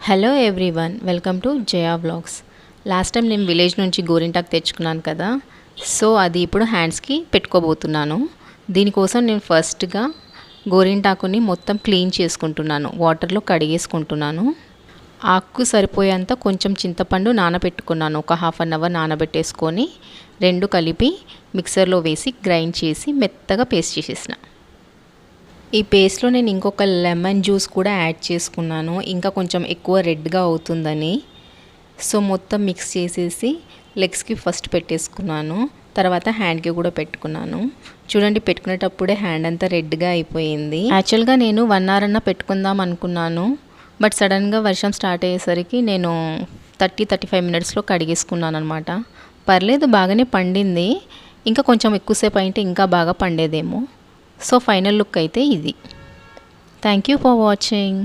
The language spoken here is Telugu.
Hello everyone, welcome to Jaya vlogs. Last time నేను విలేజ్ నుంచి గోరింటాకు తెచ్చుకున్నాను కదా, సో అది ఇప్పుడు హ్యాండ్స్కి పెట్టుకోబోతున్నాను. దీనికోసం నేను ఫస్ట్గా గోరింటాకుని మొత్తం క్లీన్ చేసుకుంటున్నాను, వాటర్లో కడిగేసుకుంటున్నాను. ఆకు సరిపోయేంత కొంచెం చింతపండు నానబెట్టుకున్నాను, ఒక హాఫ్ అన్ అవర్ నానబెట్టేసుకొని రెండు కలిపి మిక్సర్లో వేసి గ్రైండ్ చేసి మెత్తగా పేస్ట్ చేసేసిన. ఈ పేస్ట్లో నేను ఇంకొక లెమన్ జ్యూస్ కూడా యాడ్ చేసుకున్నాను, ఇంకా కొంచెం ఎక్కువ రెడ్గా అవుతుందని. సో మొత్తం మిక్స్ చేసేసి లెగ్స్కి ఫస్ట్ పెట్టేసుకున్నాను, తర్వాత హ్యాండ్కి కూడా పెట్టుకున్నాను. చూడండి, పెట్టుకునేటప్పుడే హ్యాండ్ అంతా రెడ్గా అయిపోయింది. యాక్చువల్గా నేను 1 అవర్ అన్నా పెట్టుకుందాం అనుకున్నాను, బట్ సడన్గా వర్షం స్టార్ట్ అయ్యేసరికి నేను 30-35 మినిట్స్లో కడిగేసుకున్నాను అనమాట. పర్లేదు, బాగానే పండింది. ఇంకా కొంచెం ఎక్కువసేపు అయితే ఇంకా బాగా పండేదేమో. సో ఫైనల్ లుక్ అయితే ఇది. Thank you for watching.